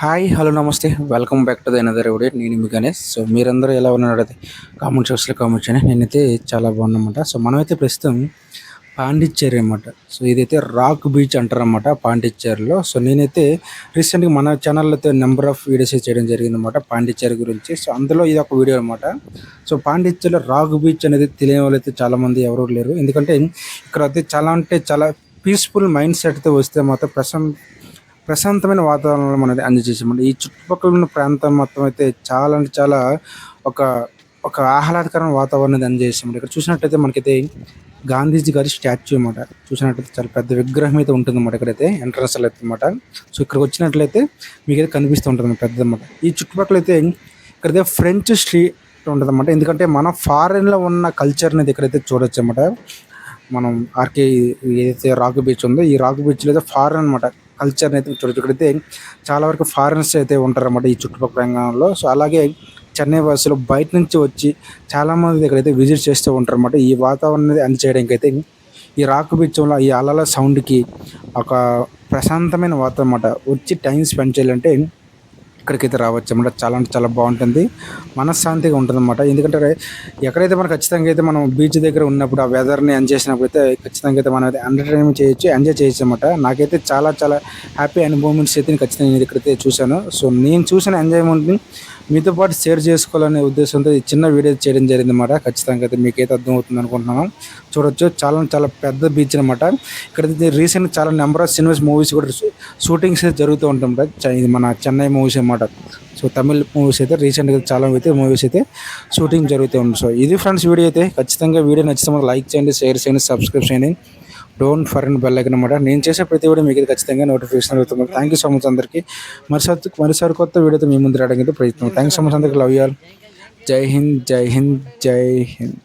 Hi hello నమస్తే welcome back to the another video. నేను మీ Ganesh. So మీరందరూ ఎలా ఉన్నారు అది కామెంట్ సెక్షన్లో కామెంట్ చేయండి. నేనైతే చాలా బాగున్నమాట. సో మనమైతే ప్రస్తుతం పాండిచ్చేరి అనమాట. సో ఇదైతే రాక్ బీచ్ అంటారన్నమాట పాండిచ్చేరిలో. సో నేనైతే రీసెంట్గా మన ఛానల్లో అయితే నెంబర్ ఆఫ్ వీడియోస్ చేయడం జరిగిందన్నమాట పాండిచ్చేరి గురించి. సో అందులో ఇది ఒక వీడియో అనమాట. సో పాండిచ్చేరిలో రాక్ బీచ్ అనేది తెలియని వాళ్ళు అయితే చాలామంది ఎవరు లేరు. ఎందుకంటే ఇక్కడ అయితే చాలా అంటే చాలా పీస్ఫుల్ మైండ్ సెట్తో వస్తే మాత్రం ప్రశాంతమైన వాతావరణం అనేది అందజేసామండి. ఈ చుట్టుపక్కల ఉన్న ప్రాంతం మొత్తం అయితే చాలా అంటే చాలా ఒక ఒక ఆహ్లాదకరమైన వాతావరణం అందజేసామండి. ఇక్కడ చూసినట్టయితే మనకైతే గాంధీజీ గారి స్టాచ్యూ అనమాట. చూసినట్టయితే చాలా పెద్ద విగ్రహం అయితే ఉంటుందన్నమాట. ఇక్కడైతే ఎంట్రన్స్ అయితే అనమాట. సో ఇక్కడికి వచ్చినట్లయితే మీకైతే కనిపిస్తూ ఉంటుంది పెద్దదన్నమాట. ఈ చుట్టుపక్కల అయితే ఇక్కడైతే ఫ్రెంచ్ స్ట్రీట్ ఉంటుందన్నమాట. ఎందుకంటే మన ఫారెన్లో ఉన్న కల్చర్ అనేది ఇక్కడైతే చూడొచ్చు అన్నమాట. మనం ఆర్కే ఏదైతే రాక్ బీచ్ ఉందో ఈ రాక్ బీచ్లో అయితే ఫారెన్ అనమాట కల్చర్ని అయితే చూడొచ్చు. ఇక్కడైతే చాలా వరకు ఫారినర్స్ అయితే ఉంటారన్నమాట ఈ చుట్టుపక్కల ప్రాంగణంలో. సో అలాగే చెన్నై వాసులు బయట నుంచి వచ్చి చాలామంది ఇక్కడైతే విజిట్ చేస్తూ ఉంటారు అన్నమాట. ఈ వాతావరణం అనేది అందచేయడానికి అయితే ఈ రాక్ బీచ్లో ఈ అలల సౌండ్కి ఒక ప్రశాంతమైన వాతావరణం అన్నమాట. వచ్చి టైం స్పెండ్ చేయాలంటే ఇక్కడికైతే రావచ్చు అన్నమాట. చాలా అంటే చాలా బాగుంటుంది, మనశ్శాంతిగా ఉంటుంది అన్నమాట. ఎందుకంటే ఎక్కడైతే మనం ఖచ్చితంగా అయితే మనం బీచ్ దగ్గర ఉన్నప్పుడు ఆ వెదర్ని ఎంజాయ్ చేసినప్పుడు అయితే ఖచ్చితంగా అయితే మనం అయితే ఎంటర్టైన్మెంట్ చేయొచ్చు, ఎంజాయ్ చేయొచ్చు అన్నమాట. నాకైతే చాలా చాలా హ్యాపీ అండ్ మూమెంట్స్ అయితే ఖచ్చితంగా నేను ఇక్కడైతే చూశాను. సో నేను చూసిన ఎంజాయ్మెంట్ని మీతో పాటు షేర్ చేసుకోవాలనే ఉద్దేశంతో ఈ చిన్న వీడియో చేయడం జరిగింది అన్నమాట. ఖచ్చితంగా అయితే మీకైతే అర్థమవుతుంది అనుకుంటున్నాను. చూడొచ్చు చాలా చాలా పెద్ద బీచ్ అనమాట. ఇక్కడ రీసెంట్ చాలా నెంబర్ ఆఫ్ సినిమాస్ మూవీస్ కూడా షూటింగ్స్ అయితే జరుగుతూ ఉంటాయి. ఇది మన చెన్నై మూవీస్ అనమాట. సో తమిళ్ మూవీస్ అయితే రీసెంట్గా చాలా అయితే మూవీస్ అయితే షూటింగ్ జరుగుతూ ఉంది. సో ఇది ఫ్రెండ్స్ వీడియో అయితే. ఖచ్చితంగా వీడియో నచ్చితే లైక్ చేయండి, షేర్ చేయండి, సబ్స్క్రైబ్ చేయండి. డోంట్ ఫర్గెట్ బెల్ ఐకాన్ అనమాట. నేను చేసే ప్రతి వీడియో మీకు ఖచ్చితంగా నోటిఫికేషన్ అవుతుంది. థ్యాంక్ యూ సో మచ్ అందరికీ. మరోసారి కొత్త వీడియోతో మీ ముందు రావడానికి ప్రయత్నం. థ్యాంక్ యూ సో మచ్ అందరికీ. Love you all. జై హింద్, జై హింద్, జై హింద్.